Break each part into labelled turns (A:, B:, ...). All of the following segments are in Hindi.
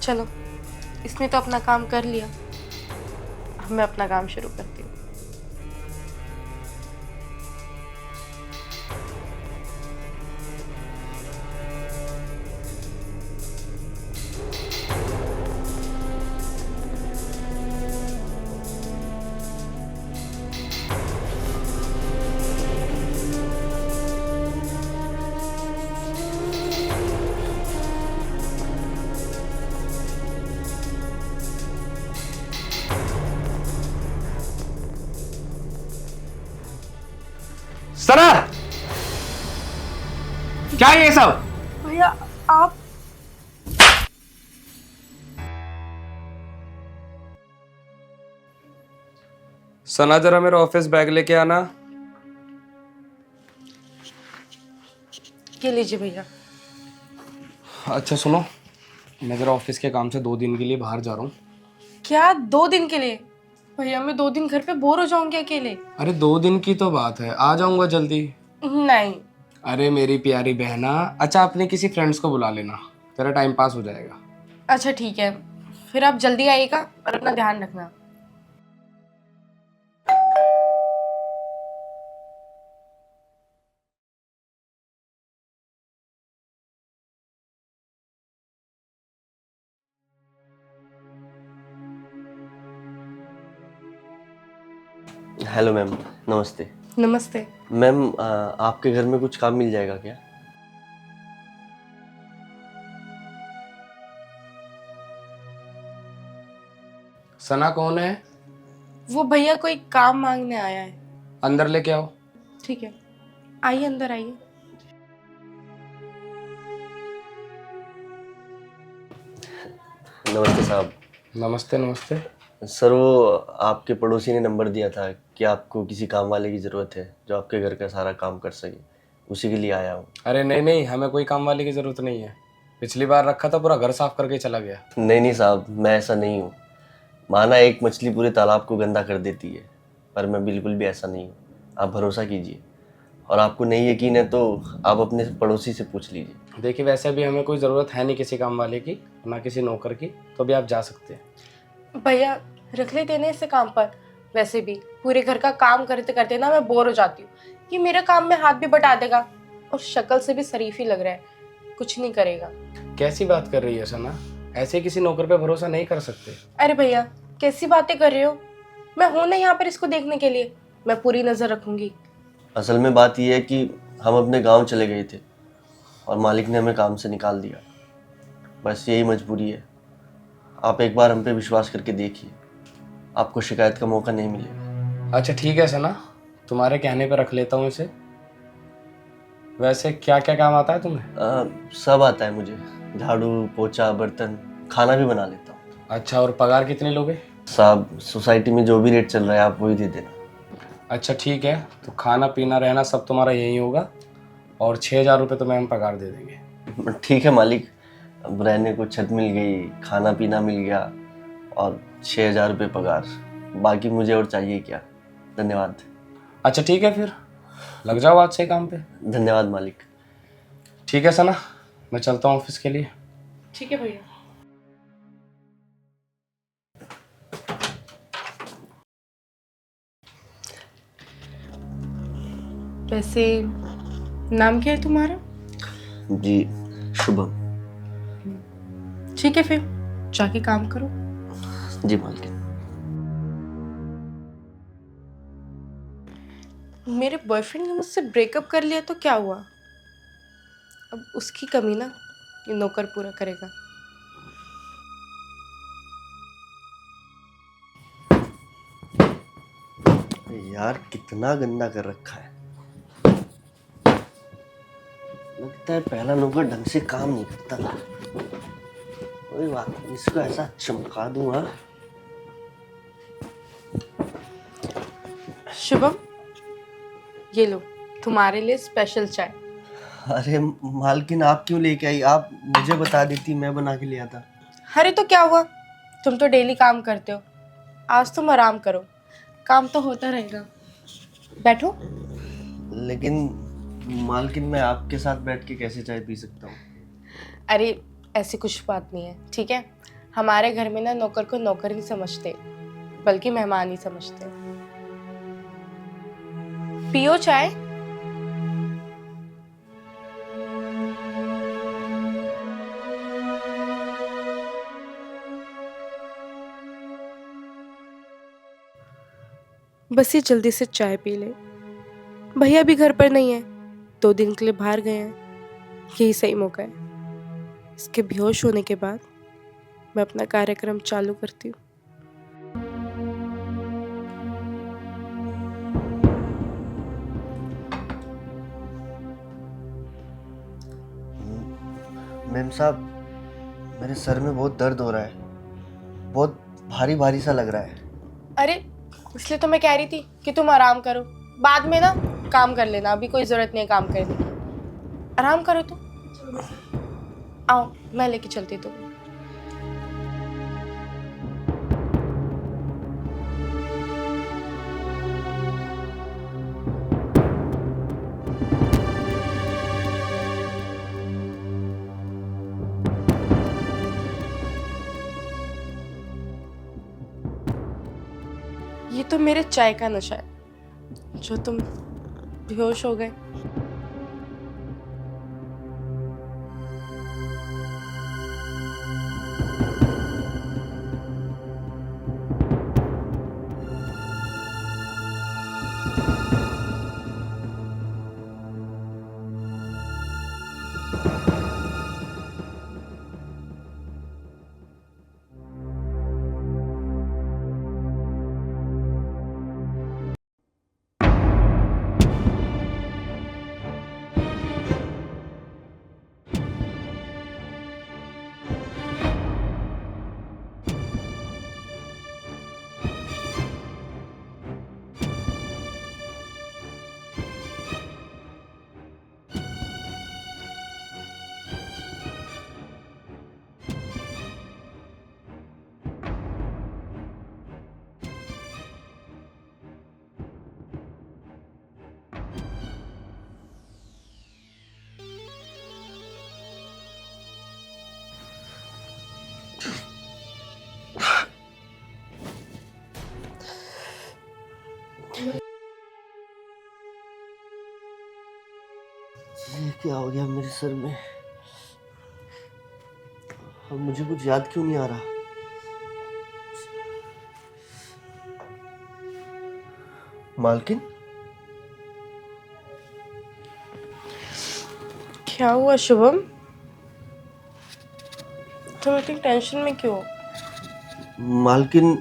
A: चलो, इसने तो अपना काम कर लिया, अब मैं अपना काम शुरू करती हूँ।
B: सना, क्या है ये सब?
A: भैया आप
B: सना जरा मेरा ऑफिस बैग लेके आना।
A: ये लीजिए भैया।
B: अच्छा सुनो, मैं जरा ऑफिस के काम से 2 दिन के लिए बाहर जा रहा हूँ।
A: क्या 2 दिन के लिए? भैया मैं 2 दिन घर पे बोर हो जाऊंगी अकेले।
B: अरे 2 दिन की तो बात है, आ जाऊंगा जल्दी।
A: नहीं।
B: अरे मेरी प्यारी बहना, अच्छा अपने किसी फ्रेंड्स को बुला लेना, तेरा टाइम पास हो जाएगा।
A: अच्छा ठीक है, फिर आप जल्दी आइएगा और अपना ध्यान रखना।
C: हेलो मैम, नमस्ते।
A: नमस्ते।
C: मैम आपके घर में कुछ काम मिल जाएगा क्या?
B: सना कौन है?
A: वो भैया कोई काम मांगने आया है।
B: अंदर लेके आओ।
A: ठीक है, आइए अंदर आइए।
C: नमस्ते साहब।
B: नमस्ते नमस्ते।
C: सर वो आपके पड़ोसी ने नंबर दिया था कि आपको किसी काम वाले की ज़रूरत है जो आपके घर का सारा काम कर सके, उसी के लिए आया हूँ।
B: अरे नहीं नहीं, हमें कोई काम वाले की जरूरत नहीं है। पिछली बार रखा था, पूरा घर साफ करके चला गया।
C: नहीं नहीं साहब, मैं ऐसा नहीं हूँ। माना एक मछली पूरे तालाब को गंदा कर देती है, पर मैं बिल्कुल भी ऐसा नहीं हूँ। आप भरोसा कीजिए, और आपको नहीं यकीन है तो आप अपने पड़ोसी से पूछ लीजिए।
B: देखिए वैसे भी हमें कोई ज़रूरत है नहीं किसी काम वाले की, ना किसी नौकर की, तो भी आप जा सकते हैं।
A: भैया रख लेते ना इसे काम पर। वैसे भी पूरे घर का काम करते करते ना मैं बोर हो जाती हूँ। ये मेरे काम में हाथ भी बटा देगा और शक्ल से भी शरीफ ही लग रहा है, कुछ नहीं करेगा।
B: कैसी बात कर रही है सना? ऐसे किसी नौकर पे भरोसा नहीं कर सकते।
A: अरे भैया कैसी बातें कर रहे हो? मैं हूं ना यहाँ पर इसको देखने के लिए, मैं पूरी नजर रखूंगी।
C: असल में बात यह है कि हम अपने गांव चले गए थे और मालिक ने हमें काम से निकाल दिया। बस यही मजबूरी है। आप एक बार हम पे विश्वास करके देखिए, आपको शिकायत का मौका नहीं मिलेगा।
B: अच्छा ठीक है सना, तुम्हारे कहने पे रख लेता हूँ इसे। वैसे क्या क्या काम आता है तुम्हें?
C: सब आता है मुझे, झाड़ू पोछा बर्तन, खाना भी बना लेता हूँ।
B: अच्छा, और पगार कितने लोगे?
C: साहब सोसाइटी में जो भी रेट चल रहा है आप वही दे देना।
B: अच्छा ठीक है, तो खाना पीना रहना सब तुम्हारा यही होगा, और 6,000 रुपये तो मैम पगार दे देंगे।
C: ठीक है मालिक, अब रहने को छत मिल गई, खाना पीना मिल गया और 6,000 रुपये पगार, बाकी मुझे और चाहिए क्या। धन्यवाद।
B: अच्छा ठीक है, फिर लग जाओ आज से काम पे।
C: धन्यवाद मालिक।
B: ठीक है सना, मैं चलता हूँ ऑफिस के लिए।
A: ठीक है भैया। वैसे नाम क्या है तुम्हारा?
C: जी शुभम।
A: ठीक है, फिर जाके काम करो।
C: जी मालिक।
A: मेरे बॉयफ्रेंड ने मुझसे ब्रेकअप कर लिया तो क्या हुआ? अब उसकी कमी ना ये नौकर पूरा करेगा।
C: यार कितना गंदा कर रखा है, लगता है पहला नौकर ढंग से काम नहीं करता था। कोई बात नहीं, इसको ऐसा चमका दूंगा।
A: शुभम, ये लो तुम्हारे लिए स्पेशल चाय।
C: अरे मालकिन आप क्यों लेके आई? आप मुझे बता देती, मैं बना के ले आता।
A: अरे तो क्या हुआ, तुम तो डेली काम करते हो, आज तुम आराम करो, काम तो होता रहेगा। बैठो।
C: लेकिन मालकिन मैं आपके साथ बैठ के कैसे चाय पी सकता हूँ?
A: अरे ऐसी कुछ बात नहीं है, ठीक है। हमारे घर में ना नौकर को नौकर नहीं समझते, बल्कि मेहमान ही समझते हैं। पियो चाय। बस ये जल्दी से चाय पी ले। भैया भी घर पर नहीं है, 2 दिन के लिए बाहर गए हैं। यही सही मौका है। इसके बेहोश होने के बाद मैं अपना कार्यक्रम चालू करती हूँ।
C: मैम साहब, मेरे सर में बहुत दर्द हो रहा है, बहुत भारी भारी सा लग रहा है।
A: अरे इसलिए तो मैं कह रही थी कि तुम आराम करो, बाद में ना काम कर लेना। अभी कोई जरूरत नहीं है काम करने की। आराम करो तुम। आओ मैं लेके चलती हूँ तुम्हें। ये तो मेरे चाय का नशा है जो तुम बेहोश हो गए।
C: ये क्या हो गया मेरे सर में? अब मुझे कुछ याद क्यों नहीं आ रहा? मालकिन,
A: क्या हुआ शुभम? तुम इतनी टेंशन में क्यों?
C: मालकिन,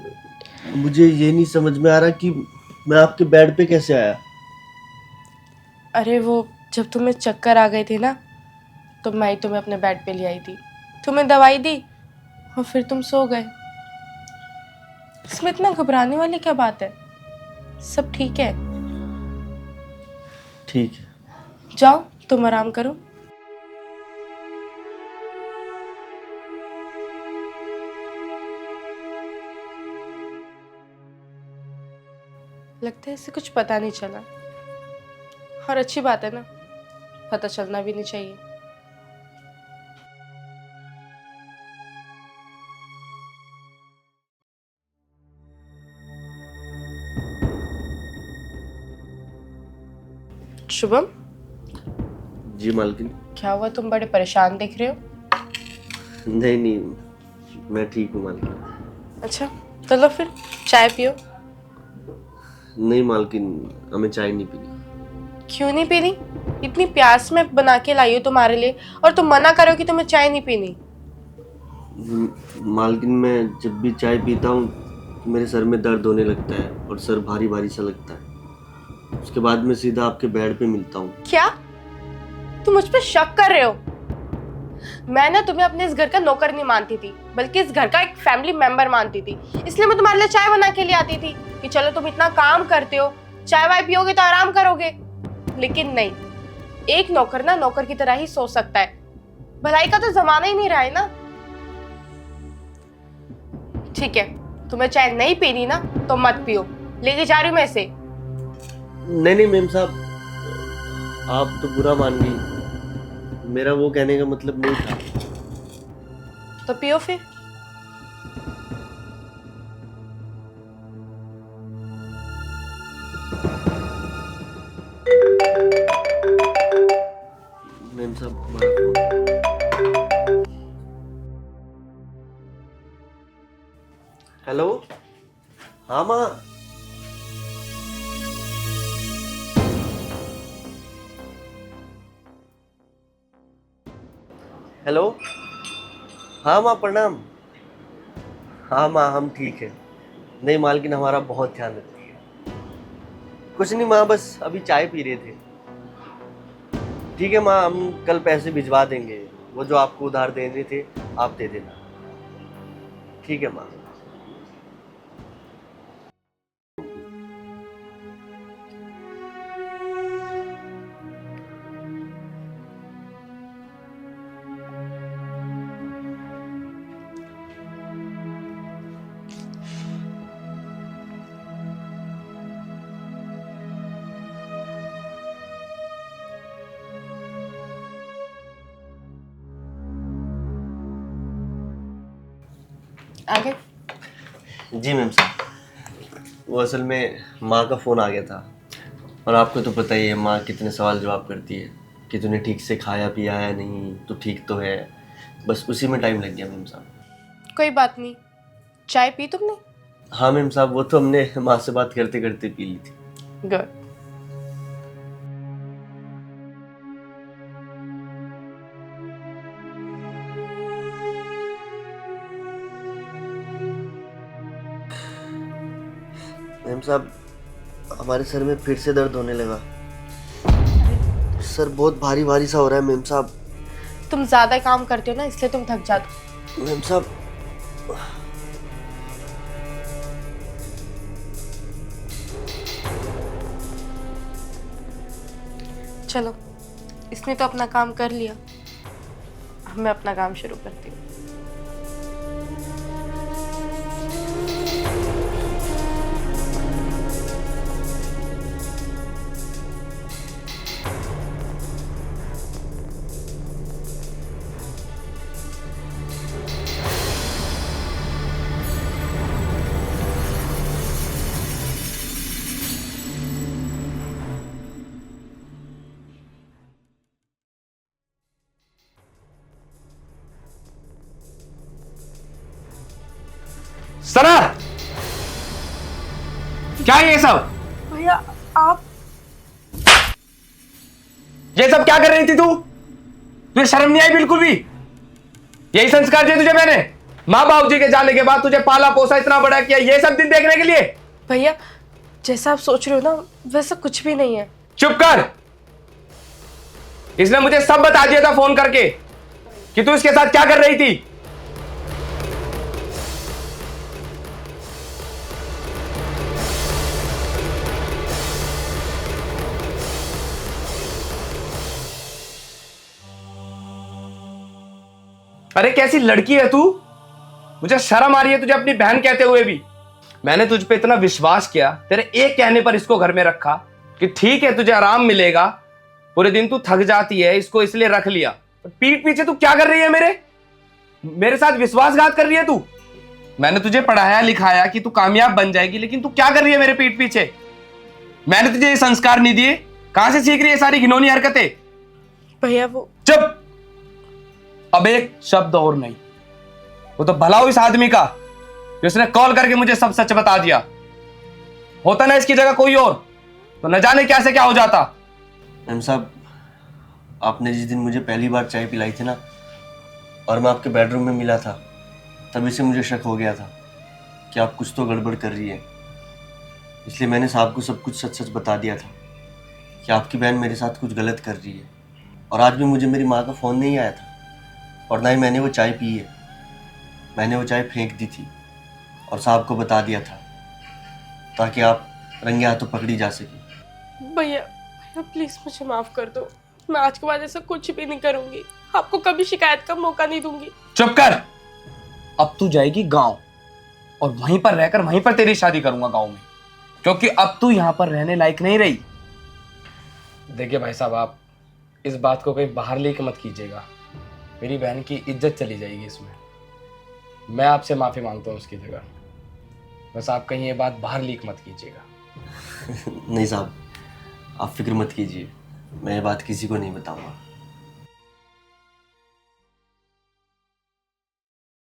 C: मुझे ये नहीं समझ में आ रहा कि मैं आपके बेड पे कैसे आया।
A: अरे वो जब तुम्हें चक्कर आ गए थे ना, तो मैं ही तुम्हें अपने बेड पे ले आई थी, तुम्हें दवाई दी और फिर तुम सो गए। इसमें इतना घबराने वाली क्या बात है? सब ठीक है।
C: ठीक है।
A: जाओ तुम आराम करो। लगता है इसे कुछ पता नहीं चला, और अच्छी बात है ना, पता चलना भी नहीं चाहिए। शुभम,
C: जी मालकिन।
A: क्या हुआ? तुम बड़े परेशान दिख रहे हो।
C: नहीं नहीं, मैं ठीक हूँ मालकिन।
A: अच्छा चलो फिर चाय पियो।
C: नहीं मालकिन, हमें चाय नहीं पीनी।
A: क्यों नहीं पीनी? इतनी प्यास में बना के लाई हूँ तुम्हारे लिए, और तुम मना करो कि तुम्हें चाय नहीं पीनी।
C: मालकिन, मैं जब भी चाय पीता हूँ मेरे सर में दर्द होने लगता है और सर भारी भारी सा लगता है। उसके बाद मैं सीधा आपके बेड पे मिलता हूँ।
A: क्या तुम मुझ पे शक कर रहे हो? मैं ना तुम्हें अपने इस घर का नौकर नहीं मानती थी, बल्कि इस घर का एक फैमिली मेंबर मानती थी। इसलिए मैं तुम्हारे लिए चाय बना के लिए आती थी कि चलो तुम इतना काम करते हो, चाय वाय पियोगे तो आराम करोगे। लेकिन नहीं, एक नौकर ना नौकर की तरह ही सोच सकता है। भलाई का तो जमाना ही नहीं रहा है ना। ठीक है, तुम्हें चाय नहीं पीनी ना तो मत पियो, लेके जा रही हूं मैं इसे।
C: नहीं नहीं मेम साहब, आप तो बुरा मान गई। मेरा वो कहने का मतलब नहीं था।
A: तो पियो फिर।
C: हेलो। हाँ माँ। हेलो। हाँ माँ प्रणाम। हाँ माँ हम ठीक है। नहीं मालकिन हमारा बहुत ध्यान रखती है। कुछ नहीं माँ, बस अभी चाय पी रहे थे। ठीक है माँ, हम कल पैसे भिजवा देंगे। वो जो आपको उधार देने थे आप दे देना। ठीक है माँ।
A: आगे।
C: जी मैम साहब, वो असल में माँ का फ़ोन आ गया था। और आपको तो पता ही है माँ कितने सवाल जवाब करती है कि तूने ठीक से खाया पिया है नहीं, तो ठीक तो है। बस उसी में टाइम लग गया मैम साहब।
A: कोई बात नहीं, चाय पी तुमने?
C: हाँ मैम साहब, वो तो हमने माँ से बात करते करते पी ली थी।
A: गुड।
C: मैम साहब, हमारे सर में फिर से दर्द होने लगा। सर बहुत भारी भारी सा हो रहा है मैम साहब।
A: तुम ज्यादा काम करते हो ना, इसलिए तुम थक जाते हो।
C: मैम साहब,
A: चलो, इसने तो अपना काम कर लिया, अब मैं अपना काम शुरू करती हूँ।
B: सना, क्या है ये सब?
A: भैया आप
B: ये सब क्या कर रही थी तू? तुझे शर्म नहीं आई बिल्कुल भी? यही संस्कार दिए तुझे मैंने माँ बाबू जी के जाने के बाद, तुझे पाला पोसा इतना बड़ा किया ये सब दिन देखने के लिए?
A: भैया, जैसा आप सोच रहे हो ना वैसा कुछ भी नहीं है।
B: चुप कर। इसने मुझे सब बता दिया था फोन करके कि तू इसके साथ क्या कर रही थी। अरे कैसी लड़की है तू? मुझे शर्म आ रही है तुझे अपनी बहन कहते हुए भी। मैंने तुझ पे इतना विश्वास किया, तेरे एक कहने पर इसको घर में रखा कि ठीक है तुझे आराम मिलेगा, पूरे दिन तू थक जाती है, इसको इसलिए रख लिया। पीठ पीछे तू क्या कर रही है? मेरे साथ विश्वासघात कर रही है तू। मैंने तुझे पढ़ाया लिखाया कि तू कामयाब बन जाएगी, लेकिन तू क्या कर रही है मेरे पीठ पीछे? मैंने तुझे ये संस्कार नहीं दिए, कहां से सीख रही है सारी घिनौनी हरकतें?
A: भैया वो
B: चुप। अब एक शब्द और नहीं। वो तो भला हो इस आदमी का जिसने कॉल करके मुझे सब सच बता दिया। होता ना इसकी जगह कोई और तो न जाने क्या से क्या हो जाता।
C: मैम साहब, आपने जिस दिन मुझे पहली बार चाय पिलाई थी ना, और मैं आपके बेडरूम में मिला था, तभी से मुझे शक हो गया था कि आप कुछ तो गड़बड़ कर रही है। इसलिए मैंने साहब को सब कुछ सच सच बता दिया था कि आपकी बहन मेरे साथ कुछ गलत कर रही है। और आज भी मुझे मेरी माँ का फ़ोन नहीं आया था, और ना ही मैंने वो चाय पी है। मैंने वो चाय फेंक दी थी और साहब को बता दिया था ताकि आप रंगे हाथों पकड़ी जा सके।
A: भैया प्लीज मुझे माफ कर दो, मैं आज के बाद ऐसा कुछ भी नहीं करूंगी, आपको कभी शिकायत का मौका नहीं दूंगी।
B: चुप कर। अब तू जाएगी गांव और वहीं पर रहकर वहीं पर तेरी शादी करूंगा गांव में, क्योंकि अब तू यहां पर रहने लायक नहीं रही। देखिए भाई साहब, आप इस बात को कहीं बाहर लेके मत कीजिएगा, मेरी बहन की इज्जत चली जाएगी इसमें। मैं आपसे माफी मांगता हूँ उसकी जगह, बस आप कहीं ये बात बाहर लीक मत कीजिएगा।
C: नहीं साहब, आप फिक्र मत कीजिए, मैं ये बात किसी को नहीं बताऊंगा।